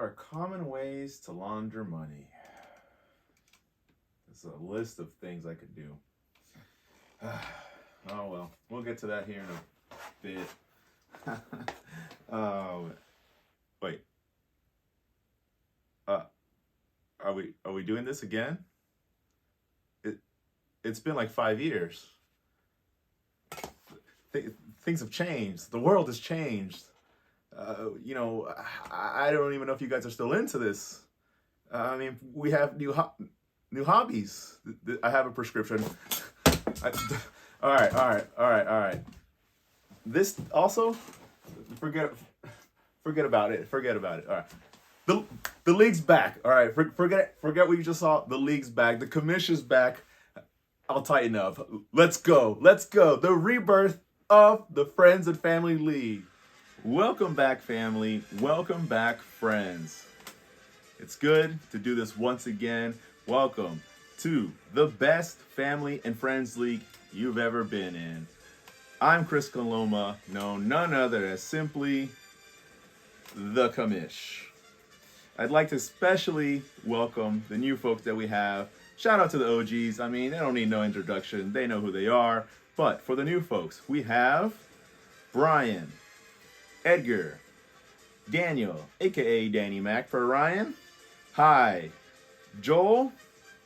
are common ways to launder money. It's a list of things I could do. Oh well, we'll get to that here in a bit. Wait. Are we doing this again? It's been like 5 years. Things have changed. The world has changed. I don't even know if you guys are still into this. I mean, we have new hobbies. I have a prescription. All right. This also, forget about it. All right. The league's back. All right. Forget what you just saw. The league's back. The commission's back. I'll tighten up. Let's go. The rebirth of the Friends and Family League. Welcome back, family. Welcome back, friends. It's good to do this once again. Welcome to the best family and friends league you've ever been in. I'm Chris Coloma, known none other as simply the Commish. I'd like to especially welcome the new folks that we have. Shout out to the OGs. I mean, they don't need no introduction. They know who they are. But for the new folks, we have Brian, Edgar, Daniel, aka Danny Mac for Ryan. Hi, Joel,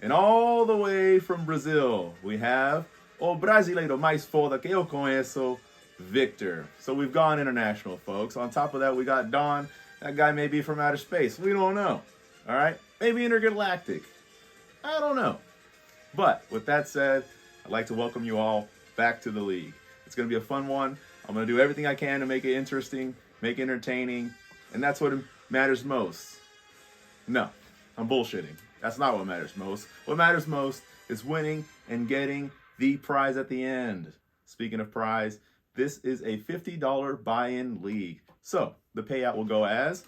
and all the way from Brazil, we have o brasileiro mais foda que eu conheço, Victor. So we've gone international, folks. On top of that, we got Don. That guy may be from outer space. We don't know. All right? Maybe intergalactic. I don't know. But with that said, I'd like to welcome you all back to the league. It's going to be a fun one. I'm going to do everything I can to make it interesting, make it entertaining, and that's what matters most. No, I'm bullshitting. That's not what matters most. What matters most is winning and getting the prize at the end. Speaking of prize, this is a $50 buy-in league. So the payout will go as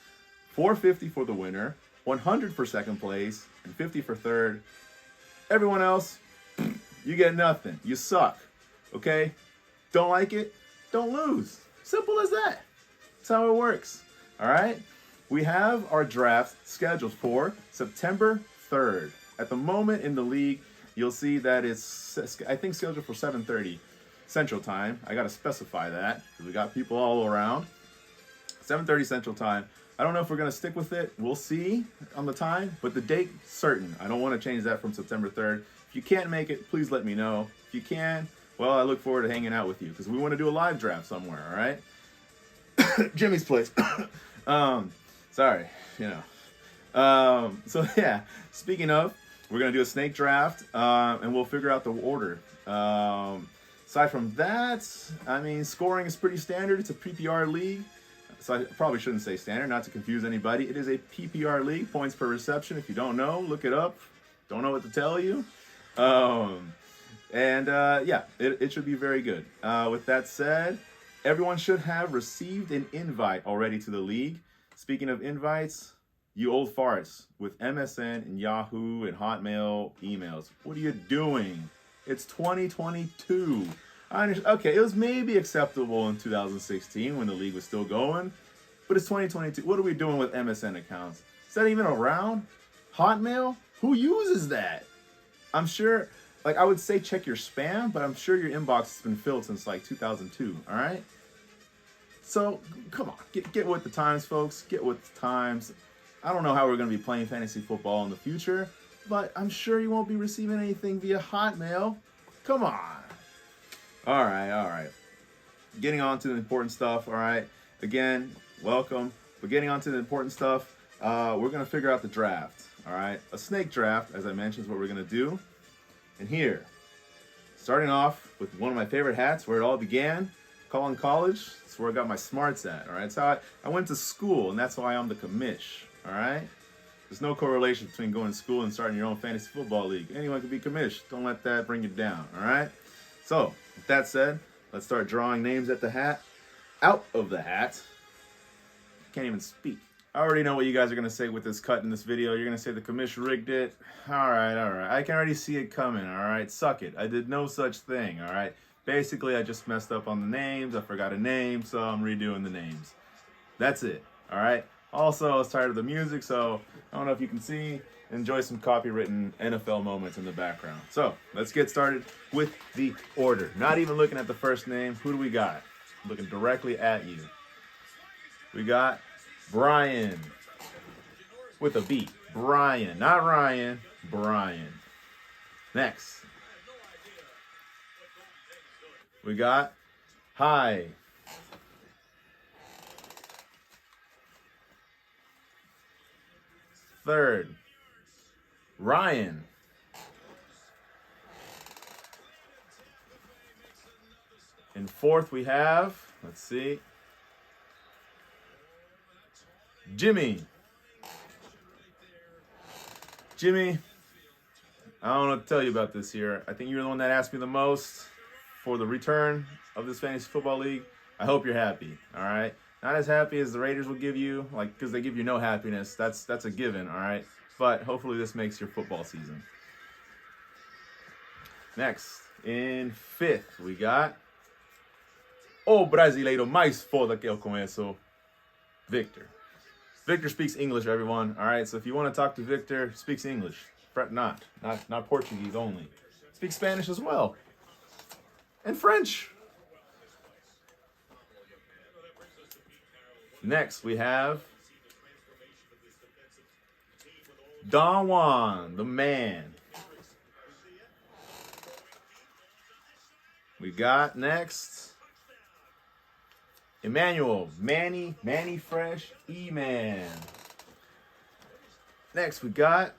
$450 for the winner, $100 for second place, and $50 for third. Everyone else, you get nothing. You suck. Okay? Don't like it? Don't lose. Simple as that. That's how it works. All right? We have our draft scheduled for September 3rd. At the moment in the league, you'll see that it's, I think, scheduled for 7:30 Central Time. I got to specify that because we got people all around. 7:30 Central Time. I don't know if we're going to stick with it. We'll see on the time, but the date, certain. I don't want to change that from September 3rd. If you can't make it, please let me know. If you can, well, I look forward to hanging out with you because we want to do a live draft somewhere, all right? Jimmy's place. Sorry, So yeah, speaking of, we're going to do a snake draft, and we'll figure out the order. Aside from that, I mean, scoring is pretty standard. It's a PPR league. So I probably shouldn't say standard, not to confuse anybody. It is a PPR league, points per reception. If you don't know, look it up. Don't know what to tell you. Yeah, it should be very good. With that said, everyone should have received an invite already to the league. Speaking of invites, you old farts with MSN and Yahoo and Hotmail emails. What are you doing? It's 2022. I understand. Okay, it was maybe acceptable in 2016 when the league was still going, but it's 2022. What are we doing with MSN accounts? Is that even around? Hotmail? Who uses that? I'm sure, I would say check your spam, but I'm sure your inbox has been filled since 2002, all right? So, come on, get with the times, folks. Get with the times. I don't know how we're going to be playing fantasy football in the future, but I'm sure you won't be receiving anything via Hotmail. Come on. All right. Getting on to the important stuff, all right? Again, welcome. But getting on to the important stuff, we're going to figure out the draft, all right? A snake draft, as I mentioned, is what we're going to do. And here, starting off with one of my favorite hats, where it all began, Collin College. That's where I got my smarts at, all right? So I went to school, and that's why I'm the commish, all right? There's no correlation between going to school and starting your own fantasy football league. Anyone can be commish. Don't let that bring you down, all right? So, with that said, let's start drawing names out of the hat. Can't even speak. I already know what you guys are going to say with this cut in this video. You're going to say the commish rigged it. All right. I can already see it coming, all right? Suck it. I did no such thing, all right? Basically, I just messed up on the names. I forgot a name, so I'm redoing the names. That's it, all right? Also, I was tired of the music, so I don't know if you can see. Enjoy some copywritten NFL moments in the background. So let's get started with the order. Not even looking at the first name. Who do we got? Looking directly at you. We got Brian with a B. Brian, not Ryan. Brian. Next, we got Hi. Third, Ryan. And fourth, we have, let's see, Jimmy. Jimmy, I don't know what to tell you about this here. I think you're the one that asked me the most for the return of this fantasy football league. I hope you're happy, all right? Not as happy as the Raiders will give you, like, because they give you no happiness. That's a given, all right? But hopefully this makes your football season. Next, in fifth, we got O Brasileiro mais foda que eu conheço, Victor. Victor speaks English, everyone. All right, so if you want to talk to Victor, speaks English. Fret not Portuguese only. Speaks Spanish as well, and French. Next, we have Don Juan, the man. We got next Emmanuel, Manny Fresh, E-Man. Next, we got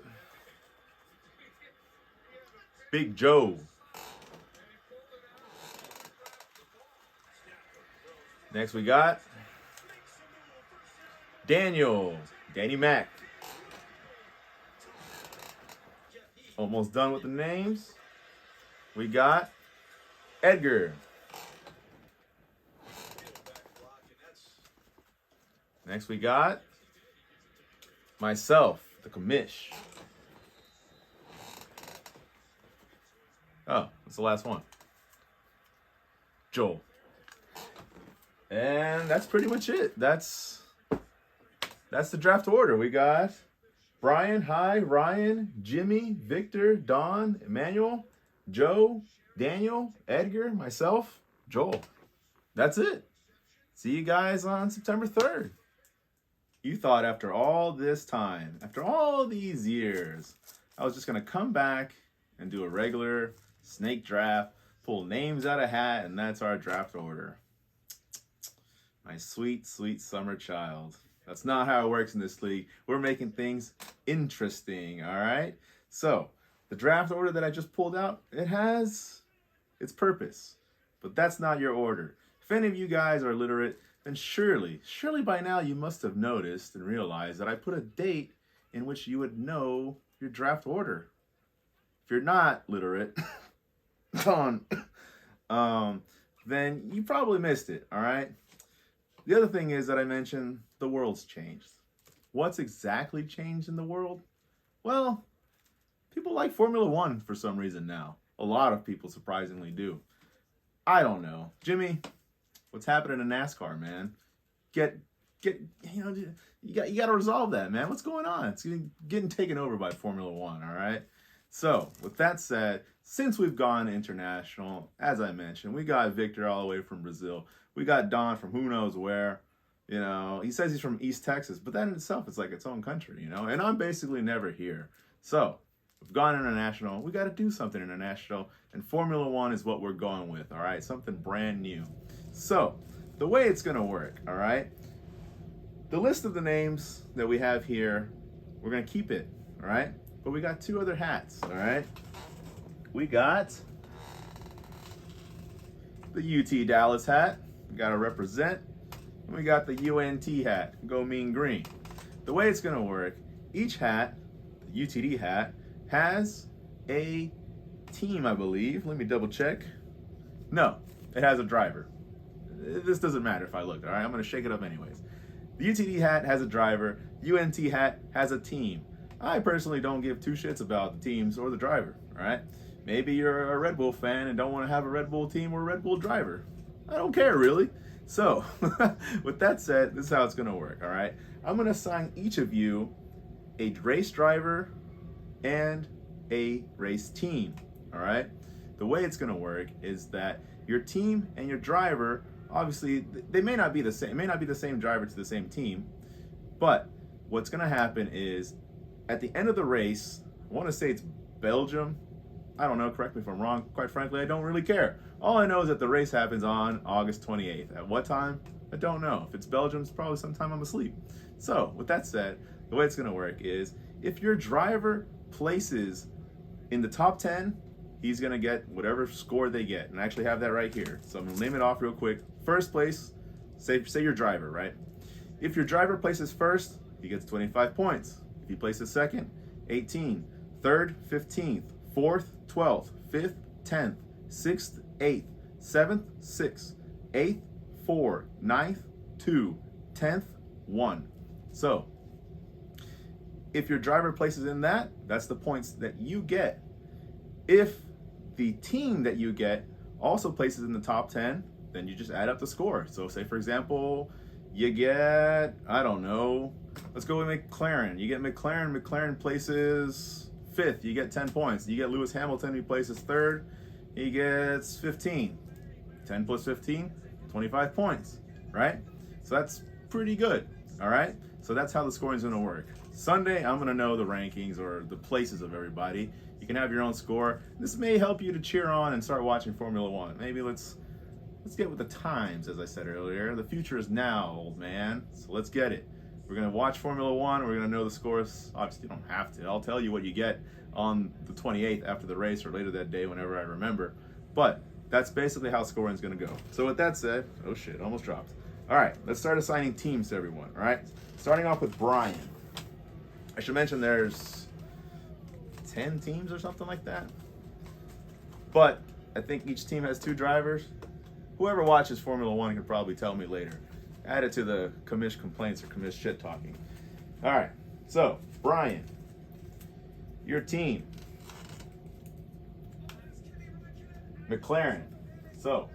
Big Joe. Next, we got Danny Mac. Almost done with the names. We got Edgar. Next, we got myself, the commish. Oh, that's the last one. Joel. And that's pretty much it. That's the draft order. We got Brian, Hi, Ryan, Jimmy, Victor, Don, Emmanuel, Joe, Daniel, Edgar, myself, Joel. That's it. See you guys on September 3rd. You thought after all this time, after all these years, I was just going to come back and do a regular snake draft, pull names out of hat, and that's our draft order. My sweet, sweet summer child. That's not how it works in this league. We're making things interesting, all right? So, the draft order that I just pulled out, it has its purpose, but that's not your order. If any of you guys are literate, then surely by now you must have noticed and realized that I put a date in which you would know your draft order. If you're not literate, then you probably missed it, all right? The other thing is that I mentioned the world's changed. What's exactly changed in the world? Well, people like Formula One for some reason now. A lot of people surprisingly do. I don't know. Jimmy, what's happening in NASCAR, man? You got to resolve that, man. What's going on? It's getting taken over by Formula One, all right? So, with that said, since we've gone international, as I mentioned, we got Victor all the way from Brazil. We got Don from who knows where. You know, he says he's from East Texas, but that in itself is like its own country, you know? And I'm basically never here. So, we've gone international. We got to do something international, and Formula One is what we're going with, all right? Something brand new. So, the way it's going to work, all right? The list of the names that we have here, we're going to keep it, all right? But we got two other hats, all right? We got the UT Dallas hat. We got to represent. And we got the UNT hat. Go Mean Green. The way it's going to work, each hat, the UTD hat, has a team, I believe. Let me double check. No, it has a driver. This doesn't matter if I look, all right? I'm going to shake it up anyways. The UTD hat has a driver. UNT hat has a team. I personally don't give two shits about the teams or the driver, all right? Maybe you're a Red Bull fan and don't want to have a Red Bull team or a Red Bull driver. I don't care, really. So, with that said, this is how it's going to work, all right? I'm going to assign each of you a race driver and a race team, all right? The way it's going to work is that your team and your driver, obviously, they may not be the same. It may not be the same driver to the same team, but what's going to happen is at the end of the race, I want to say it's Belgium. I don't know, correct me if I'm wrong. Quite frankly, I don't really care. All I know is that the race happens on August 28th. At what time? I don't know. If it's Belgium, it's probably sometime I'm asleep. So, with that said, the way it's going to work is if your driver places in the top 10, he's going to get whatever score they get. And I actually have that right here. So I'm going to name it off real quick. First place, say your driver, right? If your driver places first, he gets 25 points. If he places second, 18. Third, 15th. Fourth, 12th. Fifth, 10th. Sixth, 8th. Seventh, 6. 8th, 4. 9th, 2. 10th, 1. So, if your driver places in that, that's the points that you get. If the team that you get also places in the top 10, then you just add up the score. So say, for example, you get, I don't know, let's go with McLaren. You get McLaren places 5th, you get 10 points. You get Lewis Hamilton, he places 3rd, he gets 15. 10 plus 15, 25 points, right? So that's pretty good, all right? So that's how the scoring is going to work. Sunday, I'm going to know the rankings or the places of everybody. You can have your own score. This may help you to cheer on and start watching Formula One. Maybe let's get with the times, as I said earlier. The future is now, old man. So let's get it. We're going to watch Formula One. We're going to know the scores. Obviously, you don't have to. I'll tell you what you get on the 28th after the race or later that day whenever I remember. But that's basically how scoring is going to go. So with that said, oh shit, almost dropped. All right, let's start assigning teams to everyone, all right? Starting off with Brian. I should mention there's 10 teams or something like that. But I think each team has 2 drivers. Whoever watches Formula One can probably tell me later. Add it to the commish complaints or commish shit talking. All right, so Brian, your team. McLaren. So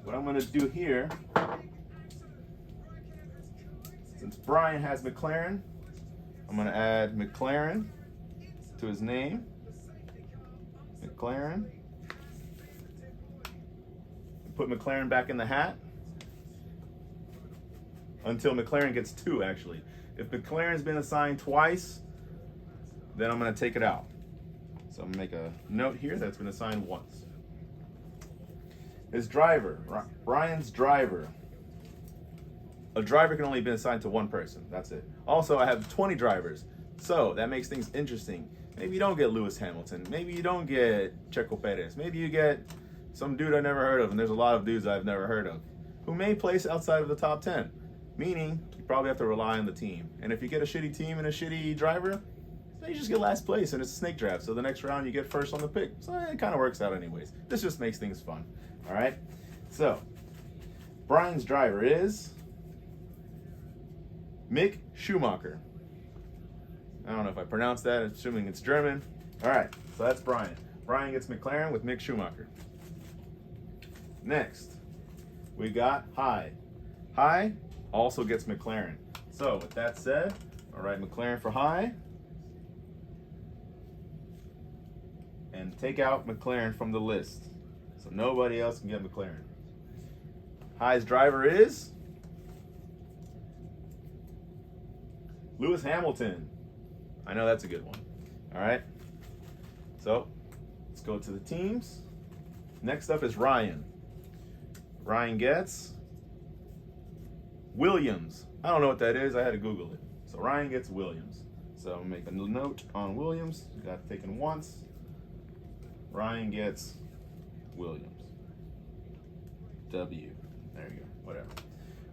what I'm going to do here, since Brian has McLaren, I'm going to add McLaren to his name. McLaren. Put McLaren back in the hat until McLaren gets 2, actually. If McLaren's been assigned twice, then I'm going to take it out. So I'm going to make a note here that's been assigned once. His driver, Brian's driver. A driver can only be assigned to one person. That's it. Also, I have 20 drivers. So that makes things interesting. Maybe you don't get Lewis Hamilton. Maybe you don't get Checo Perez. Maybe you get some dude I never heard of, and there's a lot of dudes I've never heard of, who may place outside of the top 10. Meaning, you probably have to rely on the team. And if you get a shitty team and a shitty driver, then you just get last place, and it's a snake draft. So the next round, you get first on the pick. So it kind of works out anyways. This just makes things fun. All right? So, Brian's driver is Mick Schumacher. I don't know if I pronounced that, assuming it's German. All right, so that's Brian. Brian gets McLaren with Mick Schumacher. Next, we got Hy. Hy also gets McLaren. So with that said, all right, McLaren for Hy. And take out McLaren from the list. So nobody else can get McLaren. Hy's driver is Lewis Hamilton. I know that's a good one. All right. So let's go to the teams. Next up is Ryan. Ryan gets Williams. I don't know what that is. I had to Google it. So Ryan gets Williams. So I'm make a note on Williams. Got taken once. Ryan gets Williams. W. There you go. Whatever.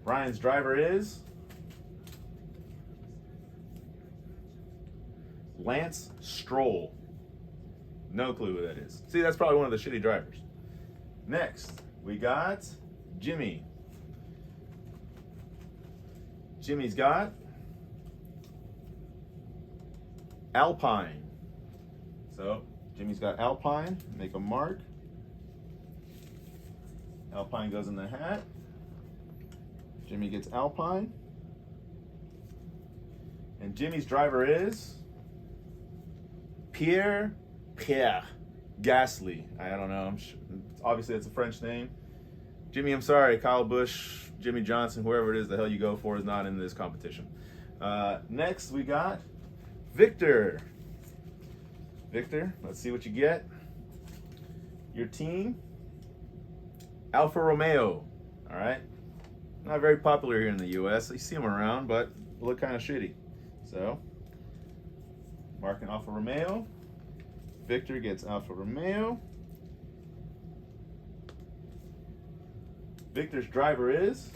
Ryan's driver is Lance Stroll. No clue who that is. See, that's probably one of the shitty drivers. Next, we got Jimmy. Jimmy's got Alpine. So, Jimmy's got Alpine. Make a mark. Alpine goes in the hat. Jimmy gets Alpine. And Jimmy's driver is Pierre Gasly. I don't know. Obviously, it's a French name. Jimmy, I'm sorry. Kyle Busch, Jimmy Johnson, whoever it is the hell you go for is not in this competition. Next, we got Victor. Victor, let's see what you get. Your team, Alfa Romeo. All right. Not very popular here in the U.S. You see them around, but look kind of shitty. So, marking Alfa Romeo. Victor gets Alfa Romeo. Victor's driver is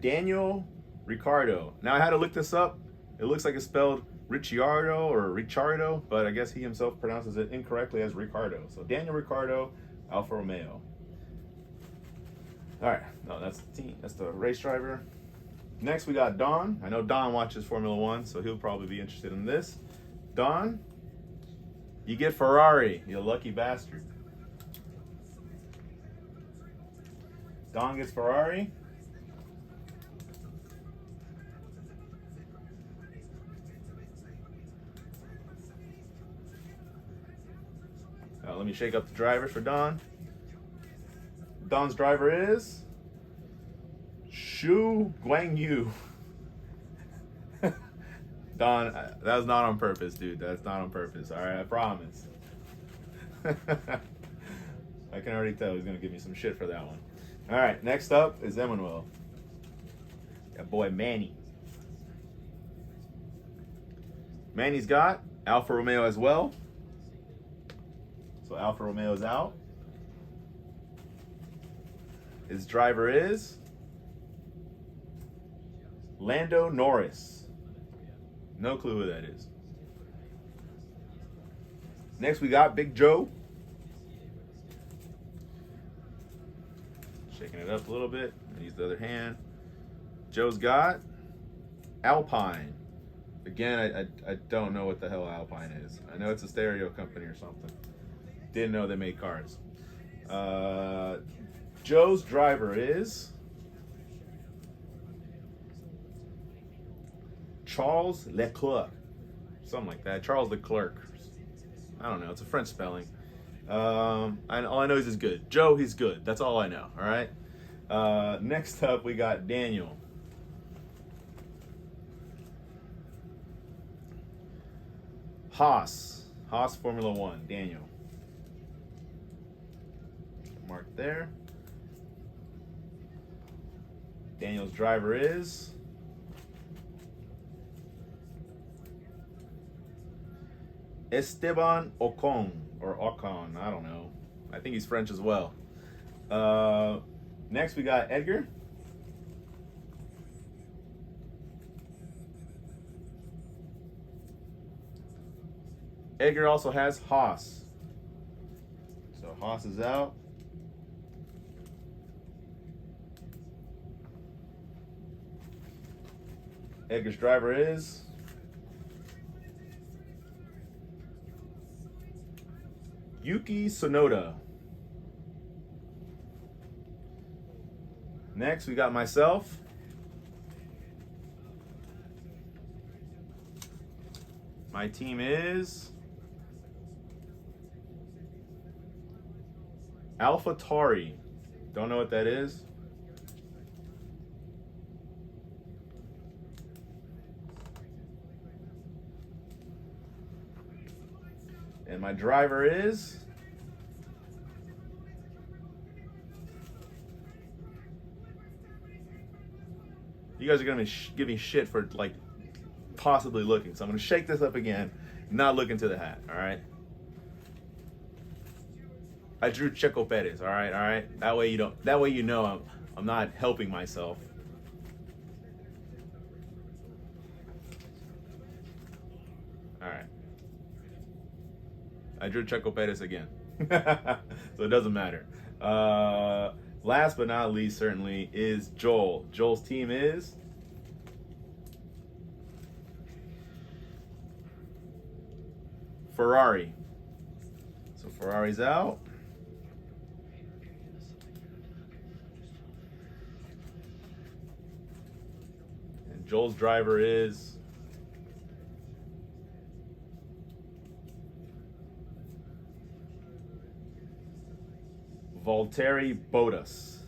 Daniel Ricciardo. Now, I had to look this up. It looks like it's spelled Ricciardo or Ricciardo, but I guess he himself pronounces it incorrectly as Ricciardo. So, Daniel Ricciardo, Alfa Romeo. All right, no, that's the team. That's the race driver. Next, we got Don. I know Don watches Formula One, so he'll probably be interested in this. Don, you get Ferrari, you lucky bastard. Don gets Ferrari. Let me shake up the drivers for Don. Don's driver is Xu Guangyu. Don, that was not on purpose, dude. That's not on purpose. All right, I promise. I can already tell he's gonna give me some shit for that one. All right, next up is Emmanuel. That boy Manny. Manny's got Alfa Romeo as well. So Alfa Romeo is out. His driver is Lando Norris. No clue who that is. Next, we got Big Joe. Shaking it up a little bit. Use the other hand. Joe's got Alpine. Again, I don't know what the hell Alpine is. I know it's a stereo company or something. Didn't know they made cars. Joe's driver is Charles Leclerc. Something like that. Charles Leclerc. I don't know. It's a French spelling. All I know is he's good. Joe, he's good. That's all I know. All right. Next up, we got Daniel. Haas Formula One. Daniel. Mark there. Daniel's driver is Esteban Ocon, or Ocon, I don't know. I think he's French as well. Next, we got Edgar. Edgar also has Haas. So Haas is out. Edgar's driver is Yuki Tsunoda. Next, we got myself. My team is AlphaTauri. Don't know what that is. And my driver is you guys are gonna give me shit for like possibly looking, so I'm gonna shake this up again. Not look into the hat, all right? I drew Checo Perez, all right. That way you know I'm not helping myself. All right. I drew Checo Perez again. So it doesn't matter. Last but not least, certainly, is Joel. Joel's team is Ferrari. So Ferrari's out. And Joel's driver is Valtteri Bottas.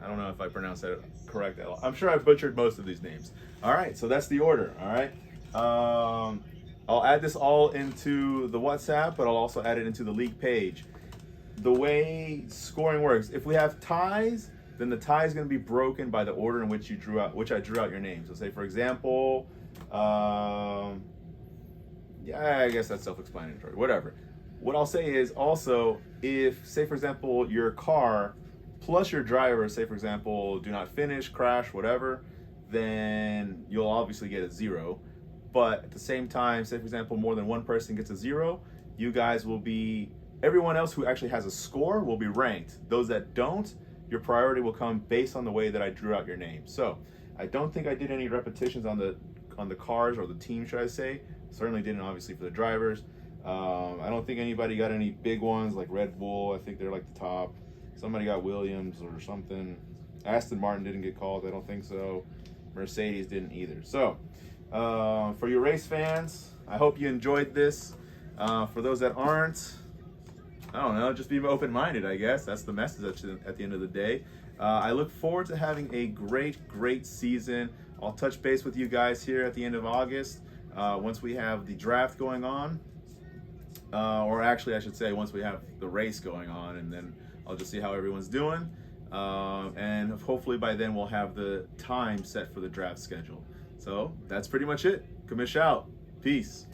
I don't know if I pronounced that correct at all. I'm sure I butchered most of these names. All right, so that's the order. All right. I'll add this all into the WhatsApp, but I'll also add it into the league page. The way scoring works, if we have ties, then the tie is going to be broken by the order in which you drew out, which I drew out your name. So say, for example, yeah, I guess that's self-explanatory. Whatever. What I'll say is also, if, say, for example, your car plus your driver, say, for example, do not finish, crash, whatever, then you'll obviously get a 0. But at the same time, say, for example, more than one person gets a 0, you guys will be, everyone else who actually has a score will be ranked. Those that don't, your priority will come based on the way that I drew out your name. So I don't think I did any repetitions on the cars, or the team, should I say. Certainly didn't, obviously, for the drivers. I don't think anybody got any big ones like Red Bull. I think they're like the top. Somebody got Williams or something. Aston Martin didn't get called. I don't think so. Mercedes didn't either. So for your race fans, I hope you enjoyed this. For those that aren't, I don't know, just be open-minded, I guess. That's the message at the end of the day. I look forward to having a great season. I'll touch base with you guys here at the end of August once we have the draft going on. Or actually, I should say, once we have the race going on, and then I'll just see how everyone's doing. And hopefully by then we'll have the time set for the draft schedule. So that's pretty much it. Commish out. Peace.